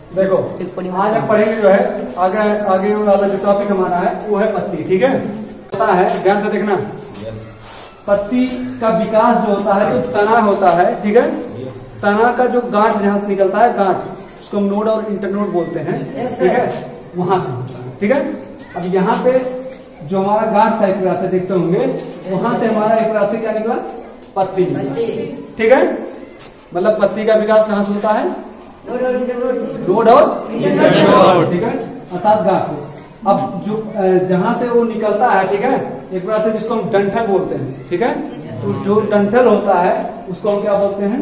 देखो आज हम पढ़ेंगे जो है आगे आगे वाला जो टॉपिक हमारा है वो है पत्ती। ठीक है, पता है, ध्यान से देखना। पत्ती का विकास जो होता है तो तना होता है। ठीक है, तना का जो गांठ जहां से निकलता है, गांठ उसको हम नोड और इंटरनोड बोलते हैं। ठीक है, वहां से होता है। ठीक है, अब यहाँ पे जो हमारा गांठ था एक प्रकार से देखते होंगे, वहां से हमारा एक प्रकार से क्या निकला, पत्ती। ठीक है, मतलब पत्ती का विकास कहां से होता है, नोड और इंटरनोड। ठीक है, अर्थात गांठ। अब जो जहां से वो निकलता है, ठीक है, एक प्रकार से जिसको हम डंठल बोलते हैं। ठीक है, तो जो डंठल होता है उसको हम क्या बोलते हैं,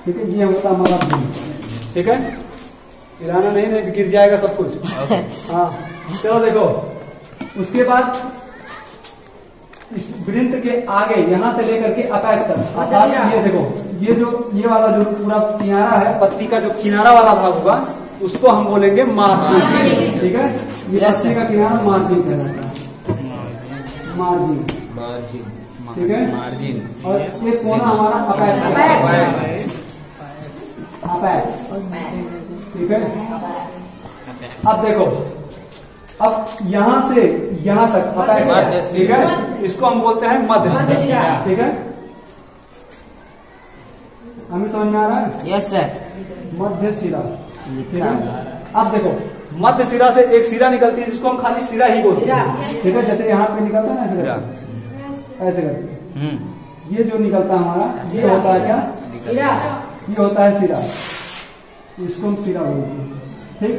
ठीक है, ये होता है हमारा ब्रिंच। ठीक है, गिराना नहीं गिर जाएगा सब कुछ। हाँ, चलो देखो, उसके बाद इस वृंत के आगे यहां से लेकर के अपेक्स तक, अर्थात ये देखो, ये वाला जो पूरा किनारा है, पत्ती का जो किनारा वाला भाग होगा उसको हम बोलेंगे मार्जिन। ठीक है, ये पत्ती का किनारा मार्जिन कहलाता है, मार्जिन। ठीक है, मार्जिन। और ये कोना हमारा अपेक्स। ठीक है, अब देखो, अब यहां से यहां तक अपेक्स। ठीक है, इसको हम बोलते हैं मध्य। ठीक है, हमें समझ में आ रहा है? यस सर, मध्य सिरा। ठीक है, अब देखो, मध्य सिरा से एक सिरा निकलती है जिसको हम खाली सिरा ही बोलते हैं। ठीक है, जैसे यहाँ पे निकलता है ना, ऐसे करके ये जो निकलता है हमारा, ये होता है क्या, ये होता है सिरा, इसको हम सिरा बोलते हैं। ठीक,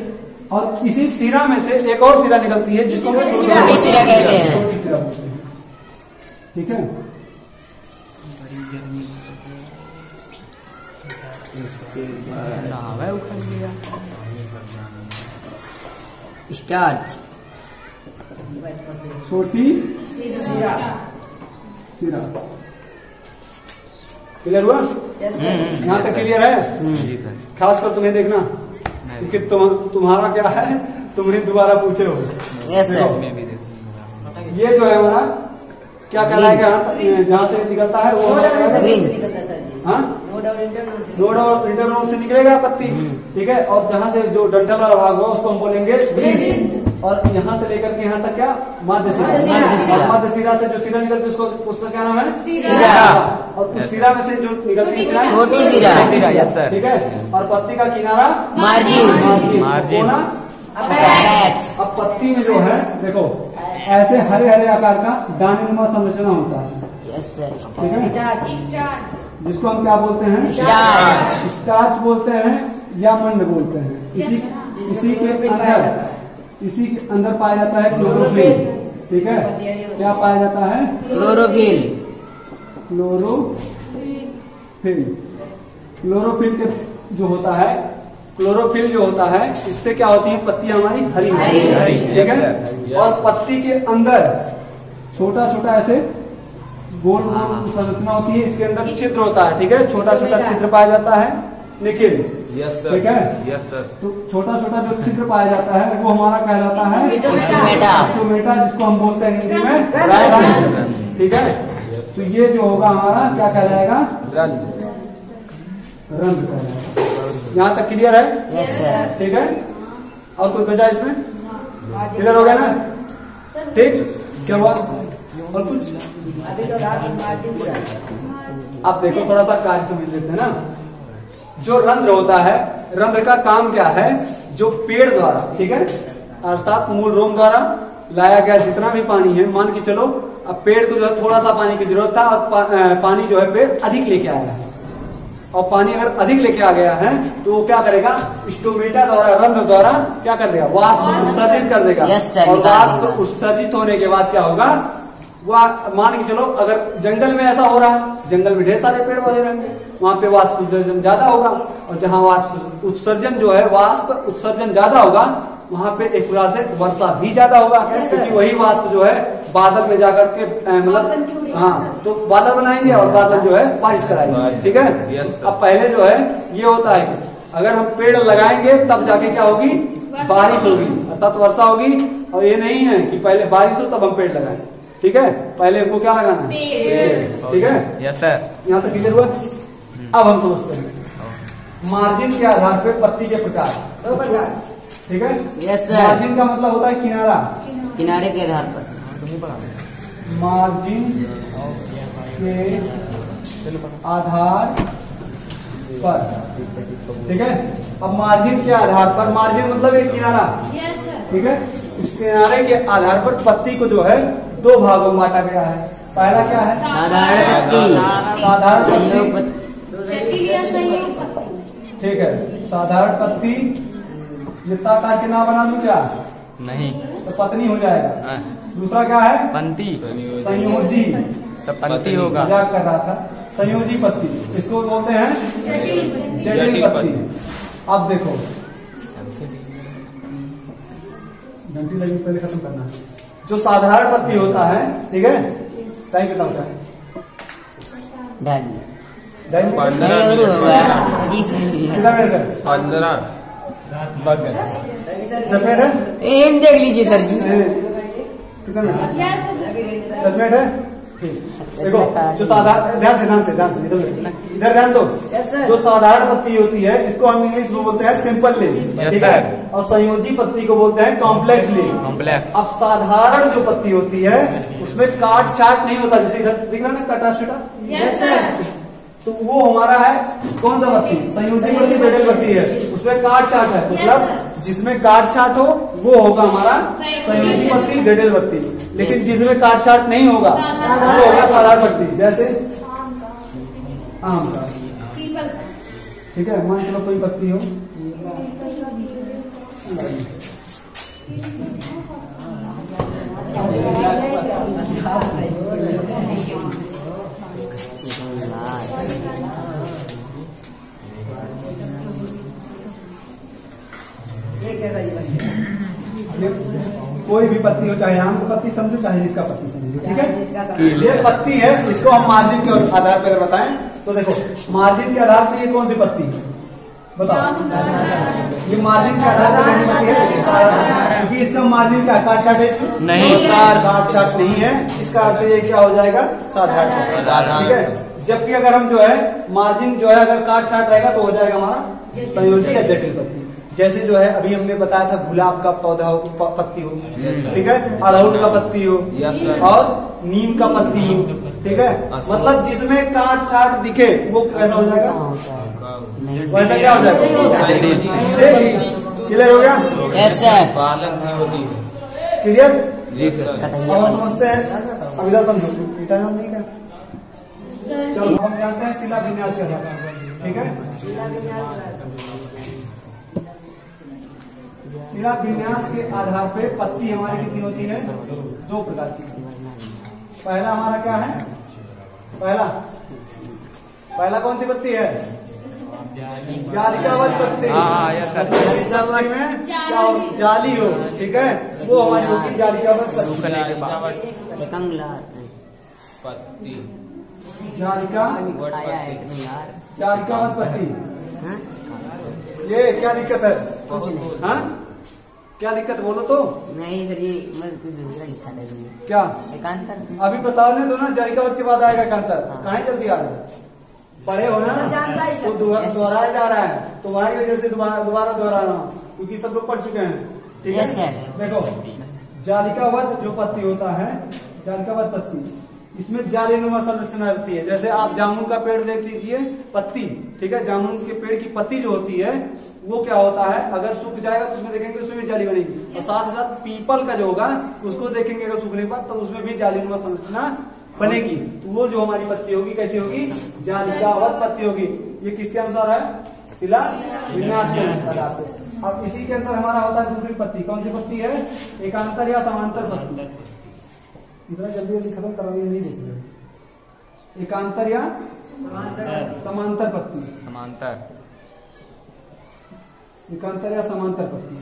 और इसी सिरा में से एक और सिरा निकलती है जिसको हम छोटी सिरा कहते हैं। छोटी सिरा बोलते हैं। ठीक है, स्टार्च, छोटी सिरा। क्लियर हुआ? यहाँ तक क्लियर है? खास कर तुम्हें देखना, क्योंकि तुम्हारा क्या है, तुम्हें दोबारा पूछे हो। यस सर, ये जो है हमारा क्या कहलाएगा, जहाँ से निकलता है वो नोड और इंटरनोड से निकलेगा पत्ती। ठीक है, और जहाँ से जो डंठल वाला भाग होगा उसको हम बोलेंगे ब्रिंच। और यहाँ से लेकर के यहाँ तक क्या, मध्य सिरा। मध्य सिरा से जो सिरा निकलती है उसको, उसका क्या नाम है, सिरा। और उस सिरा में से जो निकलती है छोटी सिरा। ठीक है, और पत्ती का किनारा मार्जिन। अब पत्ती में जो है देखो, ऐसे हरे हरे आकार का दानेनुमा संरचना होता है। यस सर, ठीक है, जिसको हम क्या बोलते हैं, स्टार्च बोलते हैं या मंड बोलते हैं। इसी के अंदर पाया जाता है क्लोरोफिल। ठीक है, क्या पाया जाता है, क्लोरोफिल। क्लोरोफिल के जो होता है, क्लोरोफिल जो होता है, इससे क्या होती है, पत्तियां हमारी हरी। ठीक है, और पत्ती के अंदर छोटा छोटा ऐसे गोल गोल संरचना होती है, इसके अंदर छिद्र होता है। ठीक है, छोटा छोटा छिद्र पाया जाता है, निखिल। Yes sir. ठीक है, यस सर। तो छोटा छोटा जो छिद्र पाया जाता है वो हमारा कहलाता है स्टोमेटा, जिसको हम बोलते हैं हिंदी में रंध्र। ठीक है, तो ये जो होगा हमारा क्या कहलाएगा, रंध्र कहलाएगा। यहाँ तक क्लियर है? Yes sir. ठीक है, और कोई बचा इसमें? क्लियर हो गया ना? ठीक, क्या हुआ और कुछ? अब देखो, थोड़ा सा कार्य समझ लेते हैं ना। जो रंध्र होता है, रंध्र का काम क्या है, जो पेड़ द्वारा, ठीक है, अर्थात मूल रोम द्वारा लाया गया जितना भी पानी है, मान के चलो अब पेड़ को जो है थोड़ा सा पानी की जरूरत था, अब पानी जो है पेड़ अधिक लेके आया है, और पानी अगर अधिक लेके आ गया है तो वो क्या करेगा, स्टोमेटा द्वारा, रंध्र द्वारा क्या कर देगा, वाष्प उत्सर्जित कर देगा। और वाष्प उत्सर्जित होने के बाद क्या होगा, वह मान के चलो अगर जंगल में ऐसा हो रहा है, जंगल में ढेर सारे पेड़ पौधे रहेंगे, वहां पे वाष्प उत्सर्जन ज्यादा होगा, और जहां वाष्प उत्सर्जन जो है, वाष्प उत्सर्जन ज्यादा होगा, वहां पे एक प्रकार से वर्षा भी ज्यादा होगा, क्योंकि वही वाष्प जो है बादल में जाकर के मतलब, हाँ, तो बादल बनाएंगे और बादल जो है बारिश कराएंगे। ठीक है, अब पहले जो है ये होता है कि अगर हम पेड़ लगाएंगे तब जाके क्या होगी, बारिश होगी, अर्थात वर्षा होगी। और ये नहीं है कि पहले बारिश हो तब हम पेड़ लगाएं। ठीक है, पहले हमको क्या लगाना है, पेड़। ठीक है, यस सर। यहाँ तक क्लियर हुआ? अब हम समझते हैं मार्जिन के आधार पे पत्ती के प्रकार। दो प्रकार। ठीक है। Yes sir. मार्जिन का मतलब होता है किनारा। किनारे के आधार पर। मार्जिन के आधार पर। ठीक है। अब मार्जिन के आधार पर, मार्जिन मतलब एक किनारा। ठीक है। इस किनारे के आधार पर पत्ती को जो है दो भागों में बांटा गया है। पहला क्या है? साधारण पत्ती, साधारण संयोग पत्ती। ठीक है। साधारण पत्ती, ये ताका के नाम बना दूं क्या? नहीं, तो पत्नी हो जाएगा। दूसरा क्या है? पंती, संयोजी। तो पंती होगा। मजाक कर रहा था। संयोजी पत्ती, इसको बोलते हैं जटिल पत्ती। अब देखो, घंटी लगी पहले खत्म करना है। जो साधारण पत्ती होता है, ठीक है, टाइम कितना बचा है? कितना मिनट है? 15 10 मिनट है? एम देख लीजिए सर जी। कितना मिनट? 10 मिनट है। ठीक। देखो, जो साधारण, ध्यान से इधर ध्यान दो। जो साधारण पत्ती होती है, इसको हम इंग्लिश में बोलते हैं सिंपल लीफ। ठीक है। और संयोजी पत्ती को बोलते हैं कॉम्प्लेक्स लीफ। कॉम्प्लेक्स। अब साधारण जो पत्ती होती है, उसमें काट छाट नहीं होता। जैसे इधर दिख रहा ना, कटा छुटा, तो वो हमारा है कौन सा पत्ती? संयोजी पत्ती, जटिल पत्ती है। उसमें काट छाट है, मतलब जिसमें काट छाट हो वो होगा हमारा संयोजी पत्ती, जटिल पत्ती। लेकिन जिसमें काट छाट नहीं होगा वो होगा साधारण पत्ती। जैसे आम का, ठीक है, मान चलो कोई पत्ती हो, कोई भी पत्ती हो, चाहे आम की पत्ती समझो, चाहे इसका पत्ती समझो। ठीक है। ये पत्ती है, इसको हम मार्जिन के आधार पर अगर बताएं तो देखो, मार्जिन के आधार पर ये कौन सी पत्ती है बताओ? ये मार्जिन के आधार पर कौन सी पत्ती है? क्योंकि इसका मार्जिन क्या काट छाट है? नहीं सर, काट छाट नहीं है। इसका अर्थ ये क्या हो जाएगा? साधारण। ठीक है। जबकि अगर हम जो है मार्जिन जो है अगर काट छाट रहेगा तो हो जाएगा हमारा संयोजी या जटिल पत्ती। जैसे जो है अभी हमने बताया था, गुलाब का पौधा हो, पत्ती हो, ठीक है, अड़हुल का पत्ती हो, और नीम का पत्ती हो। ठीक है। मतलब जिसमें काट छाट दिखे वो कैसा हो जाएगा? वैसा क्या हो जाएगा? क्लियर हो गया? Yes sir. पालक नहीं होती है। क्लियर? जी सर। अब हम समझते हैं। अब इधर समझो, नाम नहीं क्या? चलो हम जानते हैं शिला विन्यास के आधार पर। ठीक है। शिला विन्यास के आधार पे पत्ती हमारी कितनी होती है? दो प्रकार की। पहला हमारा क्या है? पहला कौन सी पत्ती है? जालिकावत पत्ती। जालिकावत में जाली हो, ठीक है, वो हमारी होती है जालिकावत पत्ती। पत्ती जालिकावत पत्ती। ये क्या दिक्कत है? हाँ, क्या दिक्कत बोलो तो? नहीं सर, ये कुछ दूसरा लिखा था क्या? एकांतर। अभी बताने दो ना, जालिकावत के बाद आएगा एकांतर। कहाँ जल्दी आ रहा है? पढ़े हो ना, तो दोहराया जा रहा है, तो तुम्हारी वजह से दोबारा दोहरा रहा हूँ, क्योंकि सब लोग पढ़ चुके हैं। ठीक है। देखो, जालिकावत जो पत्ती होता है, जालिकावत पत्ती, इसमें जालीनुमा संरचना रहती है। जैसे आप जामुन का पेड़ देख लीजिए, पत्ती, ठीक है, जामुन के पेड़ की पत्ती जो होती है वो क्या होता है, अगर सूख जाएगा तो उसमें देखेंगे उसमें भी जाली बनेगी, और साथ ही साथ पीपल का जो होगा उसको देखेंगे अगर सूखने के बाद तो उसमें भी जालीनुमा संरचना बनेगी। तो वो जो हमारी पत्ती होगी कैसी होगी? जालिकावत पत्ती होगी। ये किसके अनुसार है? शिला विन्यास के अनुसार। अब इसी के अंदर हमारा होता है दूसरी पत्ती। कौन सी पत्ती है? एकांतर या समांतर पत्ती। इतना जल्दी खत्म करवाइए, नहीं देखिए। एकांतर या समांतर पत्ती। एकांतर या समांतर पत्ती।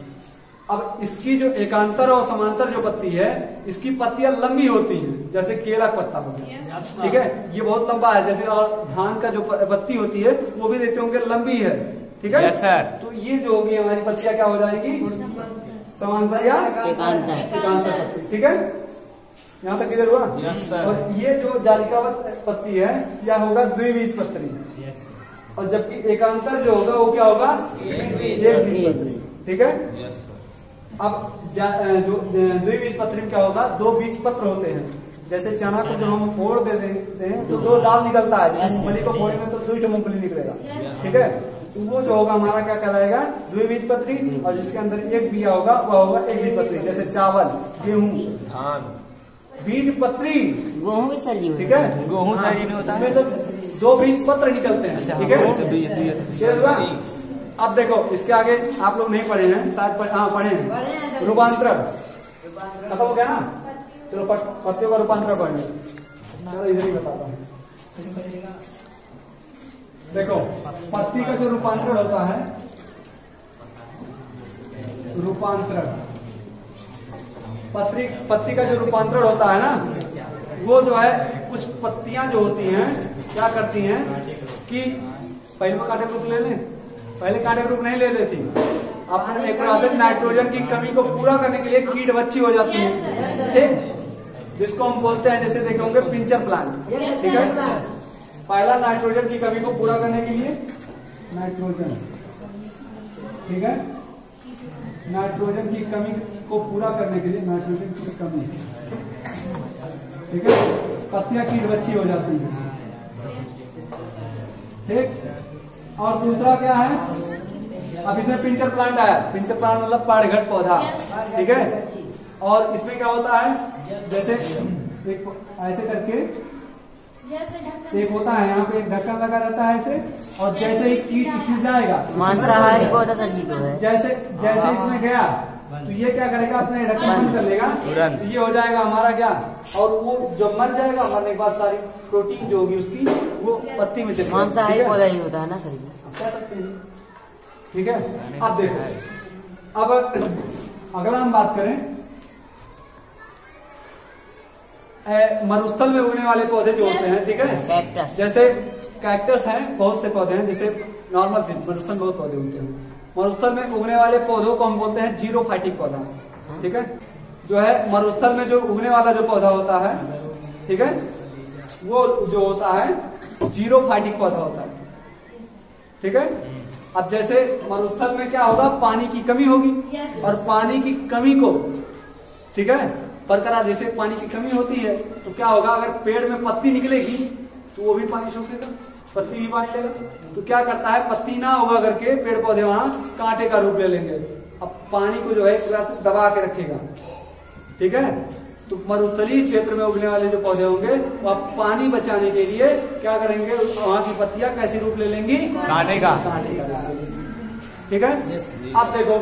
अब इसकी जो एकांतर और समांतर जो पत्ती है, इसकी पत्तियां लंबी होती हैं, जैसे केला का पत्ता हो गया, ठीक है, ये बहुत लंबा है। जैसे और धान का जो पत्ती होती है वो भी देखते होंगे लंबी है, ठीक है। तो ये जो होगी हमारी पत्तियां क्या हो जाएंगी? समांतर या एकांतर पत्ती। ठीक है, यहाँ तक क्लियर हुआ? और ये जो जालिकावत पत्ती है यह होगा द्विबीजपत्री। और जबकि एकांतर जो होगा वो क्या होगा, एक बीजपत्री। ठीक है। Yes sir. अब जो द्विबीजपत्री में क्या होगा, दो बीजपत्र होते हैं। जैसे चना को जब हम फोड़ दे देते हैं तो दो दाल निकलता है, Yes, मूंगफली को फोड़ेंगे तो दो मूंगफली निकलेगा। ठीक है। तो वो जो होगा हमारा क्या कहलाएगा, द्विबीजपत्री। और जिसके अंदर एक बिया होगा वह होगा एक बीजपत्री। जैसे चावल, गेहूं, धान, बीजपत्री। गेहूँ भी सर जी ठीक है। गेहूं सर जी नहीं होता है। इसमें से दो बीजपत्र निकलते हैं। ठीक है। चलिए अब देखो इसके आगे आप लोग नहीं पढ़े हैं शायद, हाँ पढ़े हैं। रूपांतरण खत्म हो गया ना। चलो पत्तियों का रूपांतरण पढ़ लो। चलो इधर ही बताता हूँ। देखो पत्ती का जो रूपांतरण होता है, रूपांतरण पत्ती का जो रूपांतरण होता है ना, वो जो है कुछ पत्तियां जो होती हैं क्या करती हैं कि पहले में कांटे रूप ले लें, पहले कांटे रूप नहीं ले लेती। अपने एक तरह से नाइट्रोजन की कमी को पूरा करने के लिए कीट बच्ची हो जाती है। ठीक, जिसको हम बोलते हैं, जैसे देखे होंगे पिंचर प्लांट। ठीक है। पहला नाइट्रोजन की कमी को पूरा करने के लिए नाइट्रोजन, ठीक है, नाइट्रोजन की कमी को पूरा करने के लिए नाइट्रोजन की कमी, ठीक है, पत्तियां कीट बच्ची हो जाती है। ठीक। और दूसरा क्या है, अब इसमें पिंचर प्लांट आया। पिंचर प्लांट मतलब पाड़घट पौधा। ठीक है। और इसमें क्या होता है, जैसे एक ऐसे करके एक होता है, यहाँ पे एक ढक्कन लगा रहता है ऐसे, और जैसे ही कीट इसमें जाएगा, मांसाहारी पौधा सर जी तो है। जैसे इसमें गया तो ये क्या करेगा, अपने ढक्कन बंद कर लेगा, तो ये हो जाएगा हमारा क्या, और वो जब मर जाएगा, मरने के बाद सारी प्रोटीन जो होगी उसकी वो पत्ती में चली जाएगी। मांसाहारी पौधा ही होता है ना सर जी, कह सकते हैं। ठीक है। अब देखो, अब अगर हम बात करें मरुस्थल में उगने वाले पौधे जो होते हैं, ठीक है, कैक्टस, जैसे कैक्टस हैं, बहुत से पौधे हैं, जैसे नॉर्मल से मरुस्थल में बहुत पौधे होते हैं। मरुस्थल में उगने वाले पौधों को हम बोलते हैं जीरोफाइटिक पौधा। ठीक है। जो है मरुस्थल में जो उगने वाला जो पौधा होता है, ठीक है, वो जो होता है जीरोफाइटिक पौधा होता है। ठीक है। अब जैसे मरुस्थल में क्या होगा, पानी की कमी होगी, और पानी की कमी को, ठीक है, बरकरार, जैसे पानी की कमी होती है तो क्या होगा, अगर पेड़ में पत्ती निकलेगी तो वो भी पानी सोखेगा, पत्ती भी पानी लेगा। तो क्या करता है, पत्ती ना होगा करके पेड़ पौधे वहां कांटे का रूप ले लेंगे। अब पानी को जो है दबा के रखेगा। ठीक है। तो मरुस्थलीय क्षेत्र में उगने वाले जो पौधे होंगे वो आप पानी बचाने के लिए क्या करेंगे, वहां की पत्तियां कैसी रूप ले लेंगी, कांटे का। ठीक है। अब देखो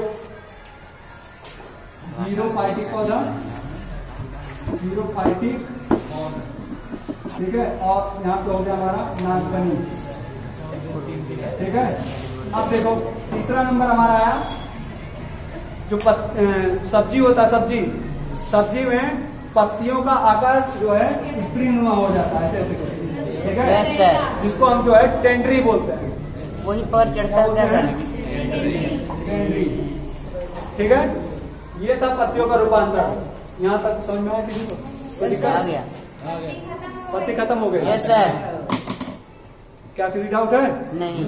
जीरोफाइटिक पौधा, जीरोफाइटिक, ठीक है, और यहाँ पे हो गया हमारा नागफनी। ठीक है। अब देखो तीसरा नंबर हमारा आया जो सब्जी होता है, सब्जी में पत्तियों का आकार जो है स्प्रिंग नुमा हो जाता है, ऐसे करके। ठीक है। यस सर, जिसको हम जो है टेंड्री बोलते हैं। वही पर चढ़ता है क्या सर, टेंड्री। ठीक है। ये था पत्तियों का रूपांतरण। यहाँ तक समझ में आया किसी को? आ गया। पत्ती खत्म हो गई। Yes sir. क्या किसी डाउट है? नहीं।